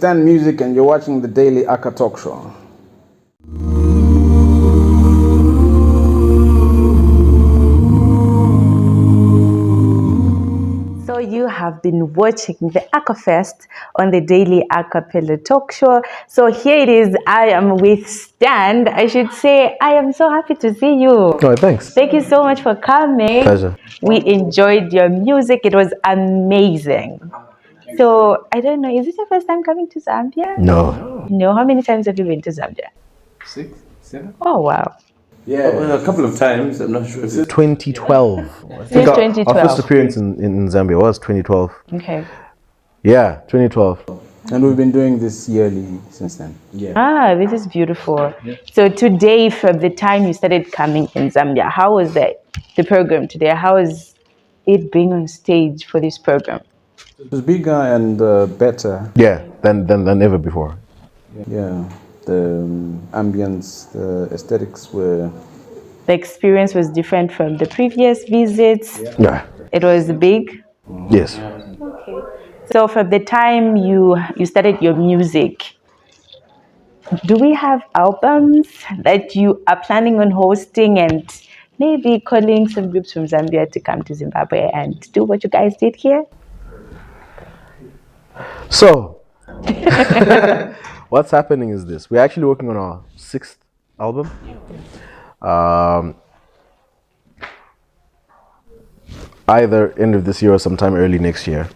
Stand Music and you're watching the Daily Aka Talk Show. So you have been watching the Aka Fest on the Daily Kapelwa Talk Show. So here it is. I am with Stand. I should say I am so happy to see you. Oh, thanks. Thank you so much for coming. Pleasure. We enjoyed your music. It was amazing. So I don't know, is this your first time coming to Zambia? No. No. How many times have you been to Zambia? 6, 7. Oh wow. Yeah, a couple of times. I'm not sure if it's 2012. Since 2012. Our first appearance in Zambia was 2012. Okay. Yeah, 2012. And we've been doing this yearly since then. Ah, this is beautiful. So today, from the time you started coming in Zambia, how was the program today? How is it being on stage for this program? It was bigger and better. Yeah, than ever before. Yeah, the ambience, the aesthetics were... The experience was different from the previous visits. Yeah. It was big. Yes. Okay. So from the time you started your music, do we have albums that you are planning on hosting and maybe calling some groups from Zambia to come to Zimbabwe and do what you guys did here? So, what's happening is this. We're actually working on our 6th album. Either end of this year or sometime early next year.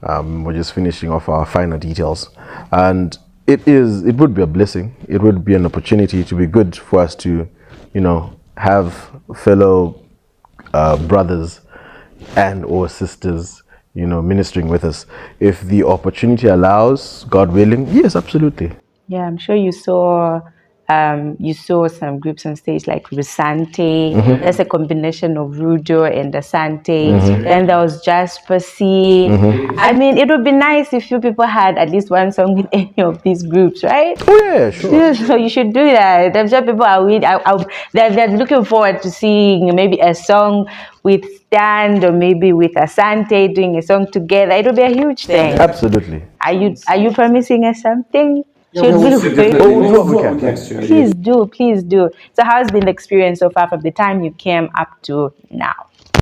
We're just finishing off our final details. And it would be a blessing. It would be an opportunity to be good for us to, have fellow brothers and or sisters, ministering with us. If the opportunity allows, God willing, yes, absolutely. Yeah, I'm sure you saw some groups on stage like Rusante. That's a combination of Rudo and Asante. And there was Jasper C. I mean, it would be nice if you people had at least one song with any of these groups, right? Oh yeah, sure. Yeah, so you should do that. I'm sure people are they're looking forward to seeing maybe a song with Stand or maybe with Asante doing a song together. It would be a huge thing. Absolutely. Are you promising us something? Please do. So how's been the experience so far from the time you came up to now?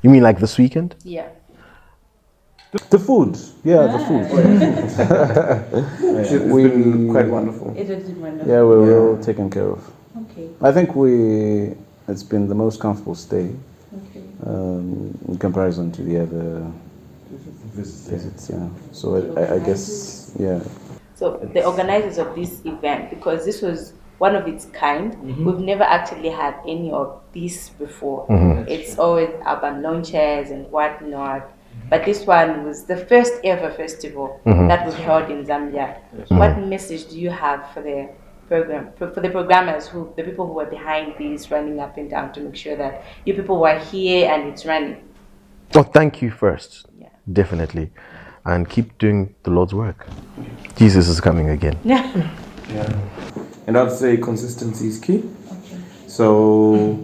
You mean like this weekend? Yeah. The food. Yeah, the food. it's been quite wonderful. It has been wonderful. Yeah, we were all taken care of. Okay. I think it's been the most comfortable stay in comparison to the other visits. Yeah. So I guess, yeah. So the organizers of this event, because this was one of its kind, we've never actually had any of this before. It's always album launches and whatnot. But this one was the first ever festival that was held in Zambia. What message do you have for the program, for the programmers, the people who are behind these, running up and down to make sure that you people were here and it's running? Oh, thank you first. Yeah. Definitely. And keep doing the Lord's work. Jesus is coming again. Yeah. And I'd say consistency is key. So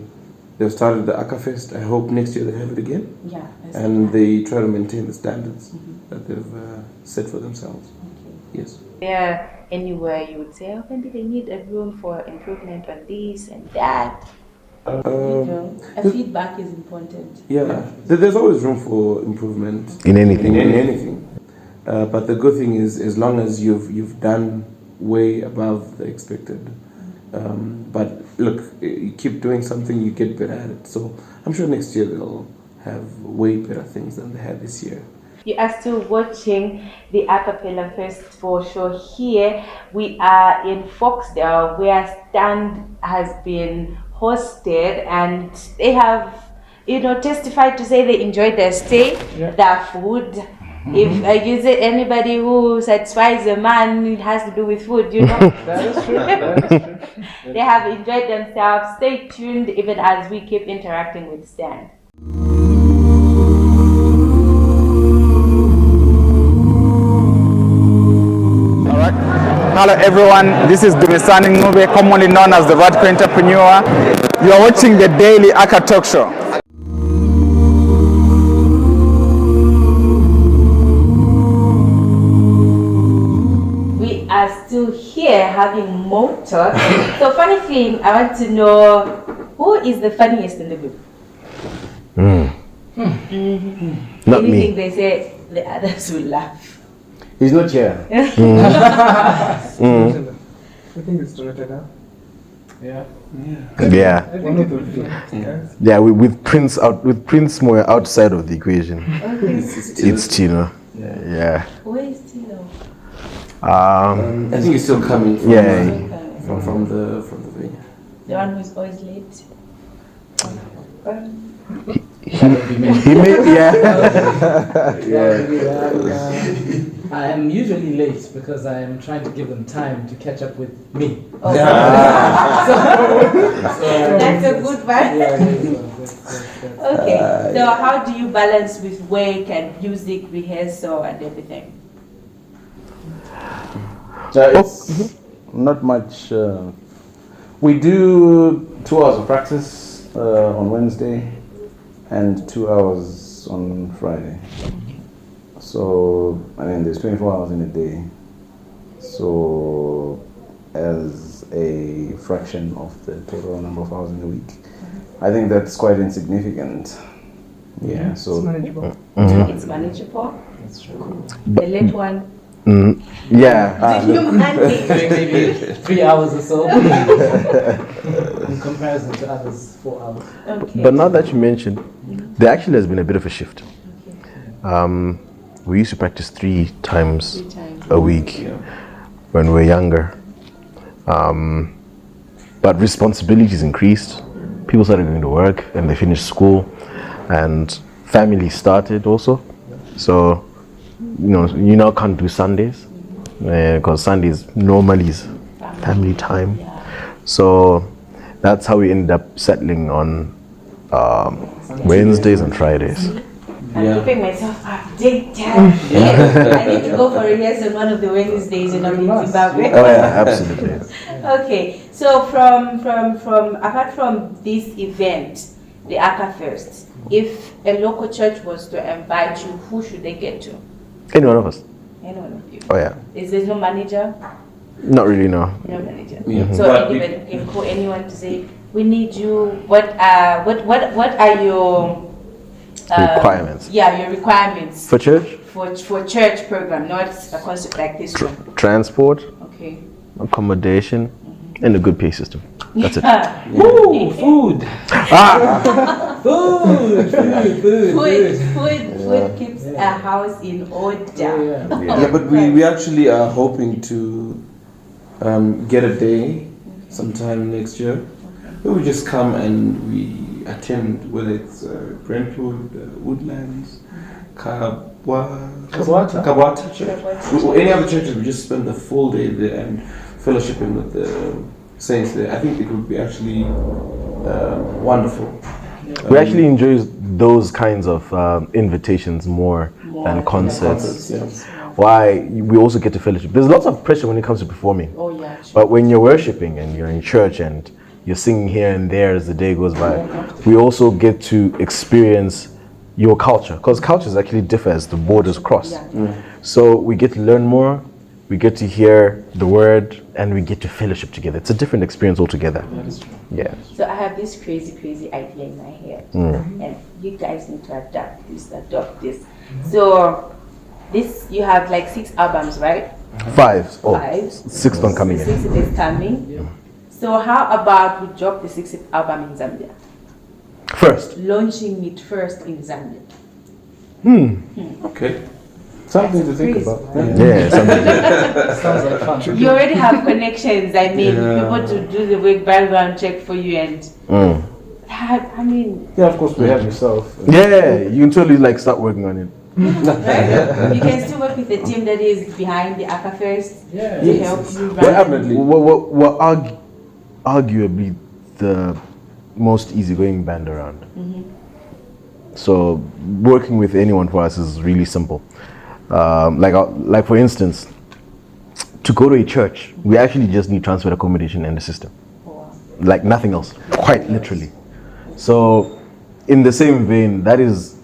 they've started the Aka Fest. I hope next year they have it again. Yeah. And they try to maintain the standards that they've set for themselves. Yes. Is there anywhere you would say, oh, maybe they need a room for improvement on this and that? Feedback is important. Yeah. There's always room for improvement. In anything. In anything. But the good thing is, as long as you've done way above the expected. But look, you keep doing something, you get better at it. So I'm sure next year they'll have way better things than they had this year. You are still watching the Kapelwa Festival show here. We are in Foxdale, where Stand has been hosted, and they have, testified to say they enjoyed their stay, their food. If you say anybody who satisfies a man, it has to do with food, That is true. That is true. They have enjoyed themselves. Stay tuned even as we keep interacting with Stand. Hello everyone, this is Dumisani Ngube, commonly known as the Vertical Entrepreneur. You are watching the Daily Aka Talk Show. We are having more talk. So funny thing, I want to know who is the funniest in the group? Not Anything me. they say, the others will laugh. He's not here. I think it's directed out. Yeah. Yeah. One of the guys. Yeah, with Prince more outside of the equation. Okay. It's Tino. Yeah. Where is Tino? I think he's still coming from, Yeah. from the venue. The one who's always late. He may, yeah. I am usually late because I am trying to give them time to catch up with me. Oh. That's a good one. Okay, so how do you balance with work and music rehearsal and everything? It's not much. We do 2 hours of practice on Wednesday and 2 hours on Friday. So, I mean, there's 24 hours in a day. So, as a fraction of the total number of hours in a week, I think that's quite insignificant. Yeah, so. It's manageable. It's manageable. That's true. The late one. Yeah. Did you manage? Maybe 3 hours or so in comparison to others 4 hours. Okay. But now that you mentioned, there actually has been a bit of a shift. We used to practice 3 times 3 times. a week when we were younger. But responsibilities increased. People started going to work and they finished school, and family started also. So, you now can't do Sundays because Sundays normally is family time. So that's how we ended up settling on Wednesdays and Fridays. I'm keeping myself updated. Yes, I need to go for rehearsal on one of the Wednesdays when I'm in Zimbabwe. Oh yeah, absolutely. Okay, so from apart from this event, the Aka First, if a local church was to invite you, who should they get to? Any one of us. Any one of you. Oh yeah. Is there no manager? Not really, no. No manager. Yeah. So But anyone can call anyone to say, we need you. What are your Requirements. Yeah, your requirements For church, for church program, not a concert like this one. transport, Okay. accommodation, and a good pay system. That's it. Ooh, food! Food keeps a house in order. Yeah, but we actually are hoping to get a day sometime next year where we just come and we attend, whether it's Brentwood, Woodlands, Kabwata, any other churches. We just spend the full day there and fellowshipping with the saints there. I think it would be actually wonderful. We actually enjoy those kinds of invitations more than concerts. Yes. Why? We also get to fellowship. There's lots of pressure when it comes to performing. Oh yeah. Sure. But when you're worshiping and you're in church and you're singing here and there as the day goes by, we also get to experience your culture, because cultures actually differ as the borders cross. So we get to learn more, we get to hear the word, and we get to fellowship together. It's a different experience altogether. That is true. Yeah. So I have this crazy idea in my head, and you guys need to adopt this. So this, you have like 6 albums, right? 5. Oh, 5. 6th one coming in. 6th is coming. So how about we drop the 6th album in Zambia? First. Launching it first in Zambia. Okay. Something to think Crazy, about. right? Yeah, something. Sounds like fun. You already have connections. I mean, people to do the work background check for you, and I mean, Yeah, of course, we have yourself. Yeah, you can totally start working on it. right? You can still work with the team that is behind the Aka First to help you run. Definitely. We're arguably the most easygoing band around. So working with anyone for us is really simple. Like for instance, to go to a church, we actually just need transport, accommodation, and the system. Like nothing else, quite literally. So in the same vein, that is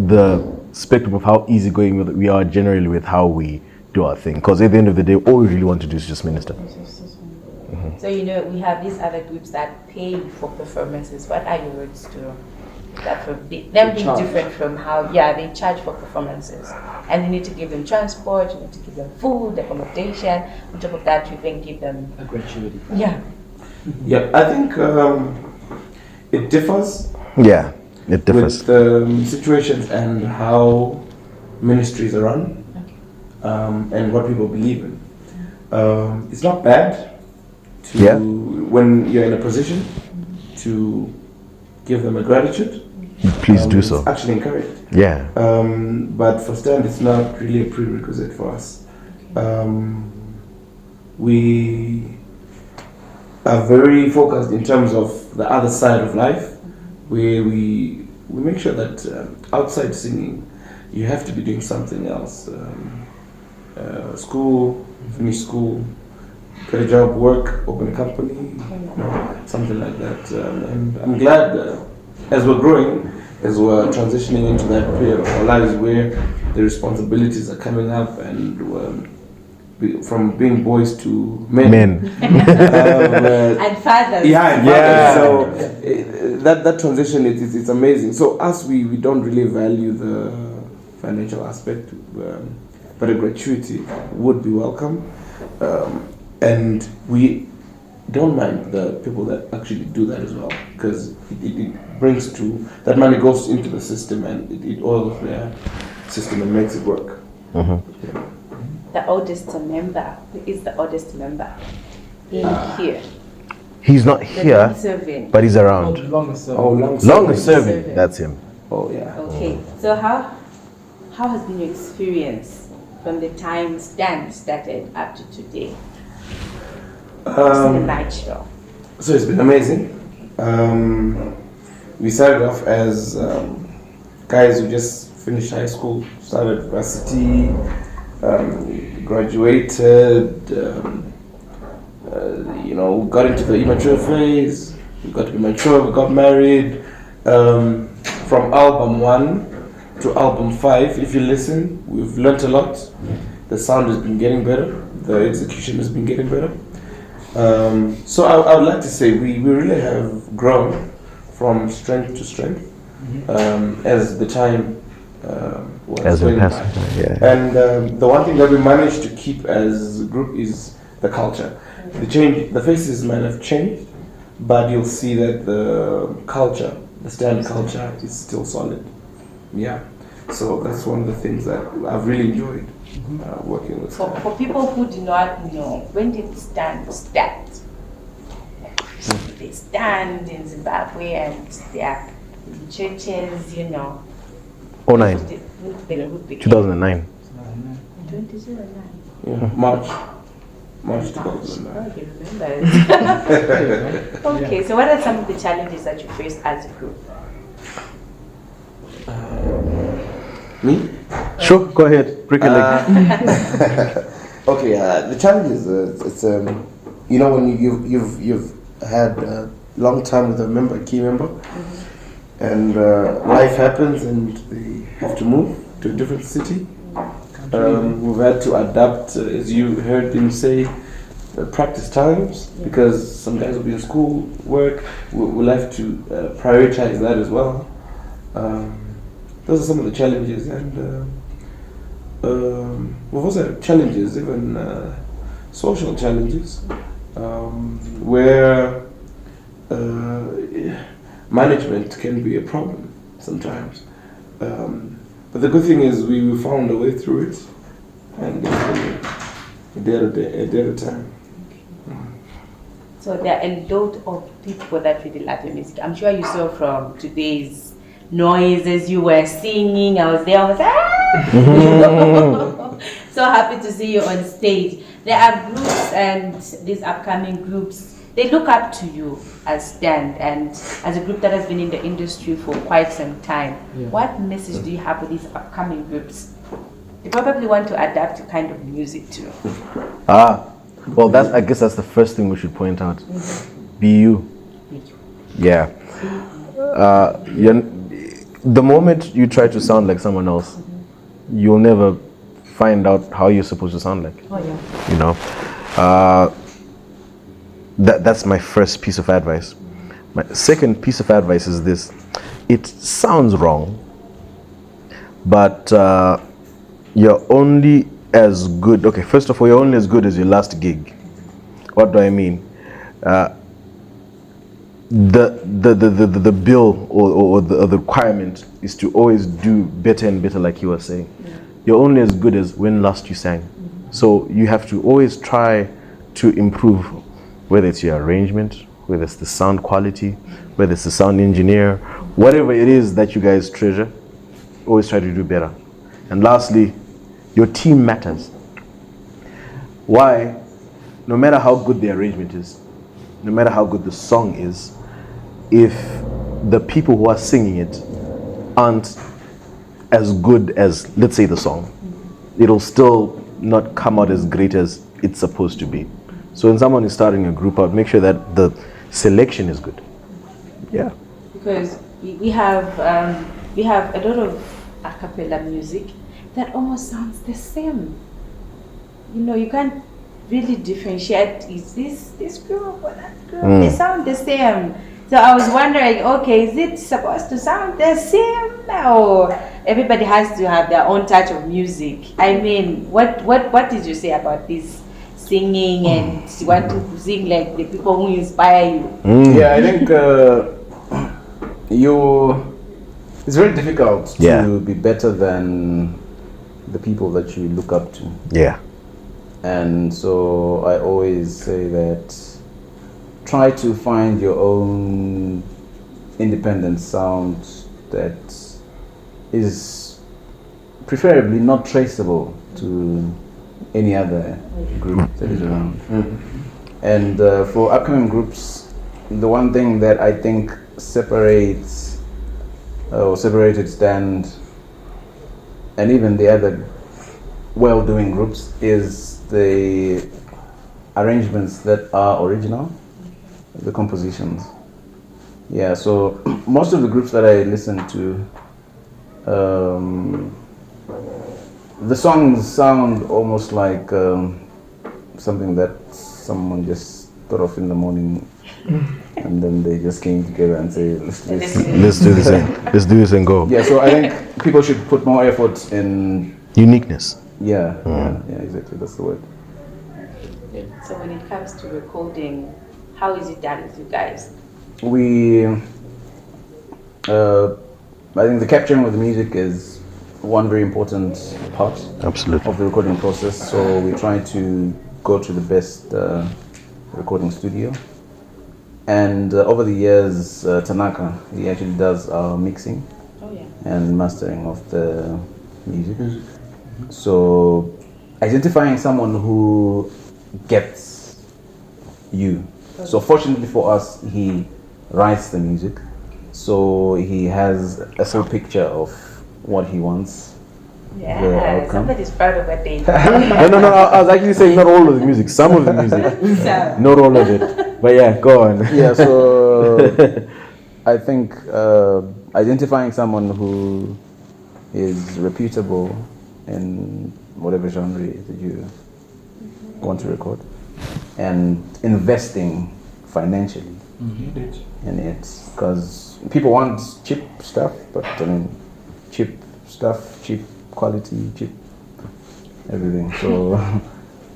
the spectrum of how easygoing we are generally with how we do our thing. Because at the end of the day, all we really want to do is just minister. So, you know, we have these other groups that pay for performances. What are your words to that? For them being different from how, they charge for performances. And you need to give them transport, you need to give them food, accommodation. On top of that, you then give them A gratuity. Yeah. Yeah, I think it differs Yeah, it differs. with situations and how ministries are run, and what people believe in. It's not bad to, when you're in a position to give them a gratitude. Please do so. It's actually encouraged. Yeah. But for Stand, it's not really a prerequisite for us. We are very focused in terms of the other side of life, where we make sure that outside singing, you have to be doing something else. School, finish school, get a job, work, open a company, something like that. And I'm glad as we're growing, as we're transitioning into that period of our lives where the responsibilities are coming up, and from being boys to men. And fathers. So that transition, it's amazing. So us, we don't really value the financial aspect, but a gratuity would be welcome. And we don't mind the people that actually do that as well, because it brings to, that money goes into the system and it oils their system and makes it work. The oldest member, who is the oldest member in here? He's not here, but he's around. Longest serving. Longest serving, that's him. Oh yeah. Okay, so how has been your experience from the time Stand started up to today? In a nutshell. So it's been amazing. We started off as guys who just finished high school, started varsity, graduated, got into the immature phase. We got to be mature, we got married. From album 1 to album 5, if you listen, we've learnt a lot. The sound has been getting better, the execution has been getting better. So I would like to say we really have grown from strength to strength as the time was going by. And the one thing that we managed to keep as a group is the culture. The faces might have changed, but you'll see that the culture, the Stand culture, is still solid. Yeah. So that's one of the things that I've really enjoyed working with. For people who do not know, when did Stand start? They stand in Zimbabwe and they are in churches, 09. 2009. 2009. Yeah, March 2009. Oh, he remembers. Okay, so what are some of the challenges that you faced as a group? Me? Sure, go ahead. Break a leg. Okay, the challenge is when you've had a long time with a key member, and life happens and they have to move to a different city. We've had to adapt, as you heard him say, practice times, because some guys will be in school, work. We'll have to prioritize that as well. Those are some of the challenges, and we've also had challenges, even social challenges, where management can be a problem sometimes. But the good thing is we found a way through it, and a day at a time. So there are a lot of people that really love your music. I'm sure you saw from today's noise as you were singing. I was there, I was so happy to see you on stage. There are groups, and these upcoming groups, they look up to you as Stand, and as a group that has been in the industry for quite some time. What message do you have for these upcoming groups? They probably want to adapt to kind of music too. Well, I guess that's the first thing we should point out. Be you. Yeah. The moment you try to sound like someone else, you'll never find out how you're supposed to sound like. Oh yeah. That's my first piece of advice. My second piece of advice is this. It sounds wrong, but you're only as good. Okay, first of all, you're only as good as your last gig. What do I mean? The bill or the requirement is to always do better and better, like you were saying. Yeah. You're only as good as when last you sang. Mm-hmm. So you have to always try to improve, whether it's your arrangement, whether it's the sound quality, whether it's the sound engineer, whatever it is that you guys treasure, always try to do better. And lastly, your team matters. Why? No matter how good the arrangement is, no matter how good the song is, if the people who are singing it aren't as good as, let's say, the song, it'll still not come out as great as it's supposed to be. So when someone is starting a group out, make sure that the selection is good. Yeah. Because we have a lot of a cappella music that almost sounds the same. You know, you can't really differentiate, is this group or that group? They sound the same. So I was wondering, okay, is it supposed to sound the same, or everybody has to have their own touch of music? I mean, what did you say about this singing and wanting to sing like the people who inspire you? Yeah, I think it's very difficult to be better than the people that you look up to. Yeah. And so I always say that try to find your own independent sound that is preferably not traceable to any other group that is around. And for upcoming groups, the one thing that I think separated Stand and even the other well-doing groups is the arrangements that are original, the compositions. Yeah, so most of the groups that I listen to, the songs sound almost like something that someone just thought of in the morning, and then they just came together and say, let's do this and go. Yeah, so I think people should put more effort in uniqueness. Yeah, yeah, exactly. That's the word. So when it comes to recording, how is it done with you guys? We, I think the capturing of the music is one very important part Absolutely. of the recording process. So we try to go to the best recording studio. And over the years, Tanaka, he actually does our mixing and mastering of the music. So identifying someone who gets you. So fortunately for us, he writes the music. So he has a full picture of what he wants. Yeah, somebody's proud of what they do. No, I was actually saying not all of the music, some of the music. Not all of it. But yeah, go on. Yeah, so I think identifying someone who is reputable in whatever genre that you want to record, and investing financially in it, because people want cheap stuff, but I mean, cheap stuff, cheap quality, cheap everything. So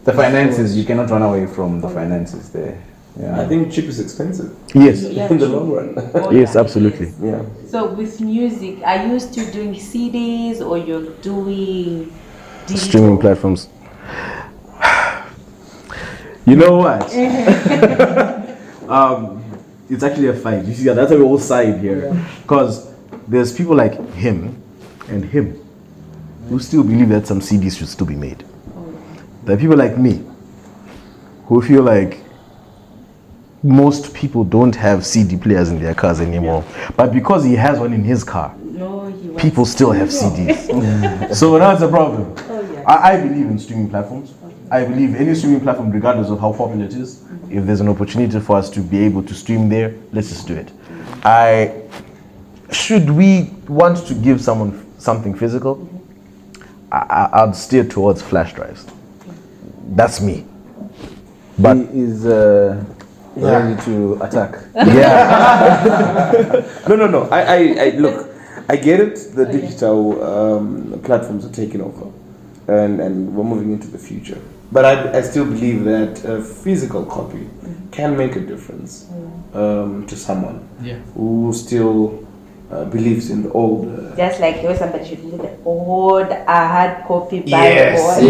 the finances, you cannot run away from the finances there. Yeah. I think cheap is expensive. Yes. In the long run. Yes, absolutely. Yeah. So with music, are you still doing CDs or you're doing digital? Streaming platforms. You know what? It's actually a fight. You see, that's a whole side here. Because there's people like him and him who still believe that some CDs should still be made. There are people like me who feel like most people don't have CD players in their cars anymore. But because he has one in his car, people still have CDs. So that's a problem. I believe in streaming platforms. I believe any streaming platform, regardless of how popular it is, if there's an opportunity for us to be able to stream there, let's just do it. Should we want to give someone something physical, I'd steer towards flash drives. That's me. But ready to attack. Yeah. No. I look. I get it. The digital platforms are taking over, and we're moving into the future. But I still believe that a physical copy can make a difference to someone who still believes in the old. Just like there was somebody should do the old hard copy Bible. Yes.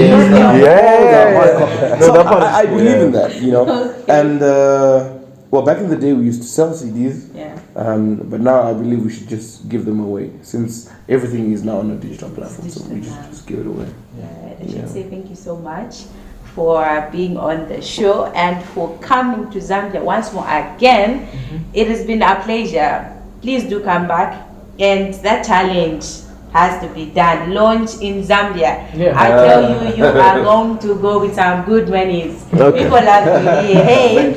Yeah. So I believe in that, you know. And well, back in the day we used to sell CDs. Yeah. But now I believe we should just give them away since everything is now on a digital platform. So we just give it away. I should say thank you so much for being on the show and for coming to Zambia once more again. It has been a pleasure. Please do come back, and that challenge has to be done. Launch in Zambia. I tell you, you are going to go with some good monies. Okay. People love you here. Hey,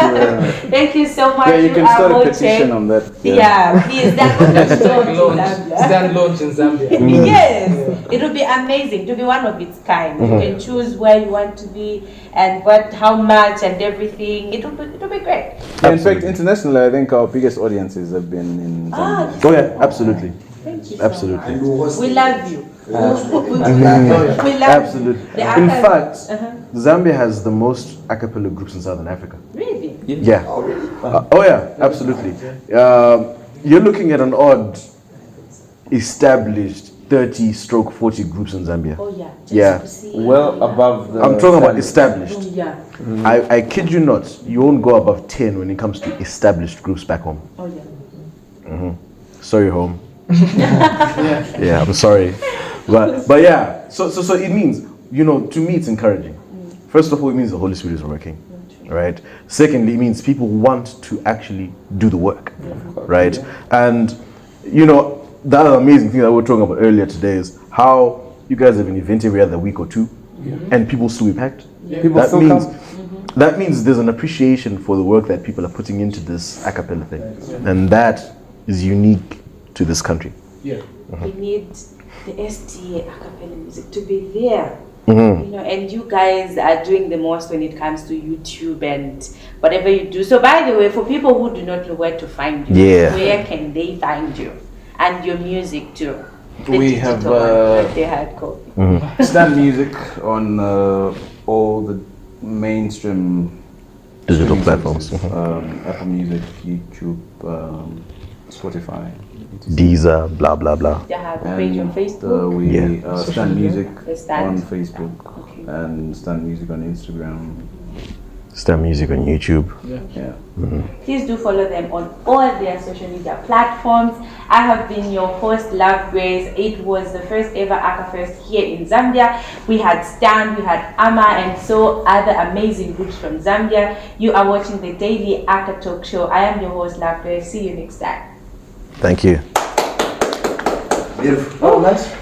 thank you so much. Yeah, you can start a petition on that. Yeah, please. That's what Stand launch in Zambia. Yes, it will be amazing to be one of its kind. You can choose where you want to be and how much and everything. It will be great. Yeah, in fact, internationally, I think our biggest audiences have been in Zambia. Oh yeah, absolutely. Thank you so Absolutely. much. We love you. We love Absolutely. The In archive- fact, Zambia has the most a cappella groups in Southern Africa. Really? Yeah. Oh yeah, absolutely. You're looking at an odd established 30-40 groups in Zambia. Oh yeah. Just Yeah. to see. Well above the. I'm talking about standard. established. Oh yeah. I kid you not, you won't go above 10 when it comes to established groups back home. Oh yeah. Sorry, home. Yeah, I'm sorry. But yeah, so it means, you know, to me it's encouraging. First of all, it means the Holy Spirit is working, right? Secondly, it means people want to actually do the work, right? And, you know, the other amazing thing that we were talking about earlier today is how you guys have an event every other week or two, and people still be packed. People That still means come. that means there's an appreciation for the work that people are putting into this a cappella thing, and that is unique to this country. We need the STA a cappella music to be there. You know, and you guys are doing the most when it comes to YouTube and whatever you do. So by the way, for people who do not know where to find you, where can they find you? And your music too. The We digital have, one, what they had copy. Stand Music on all the mainstream Digital streaming platforms. services, Apple Music, YouTube, Spotify. Deezer, blah blah blah. They have a page on Facebook. We Stand Music The Stand. on Facebook Okay. and Stand Music on Instagram. Stand Music on YouTube. Yeah. Please do follow them on all their social media platforms. I have been your host, Love Grace. It was the first ever Aka Fest here in Zambia. We had Stan, we had Ama, and so other amazing groups from Zambia. You are watching the Daily Aka Talk Show. I am your host, Love Grace. See you next time. Thank you. Beautiful. Oh, nice.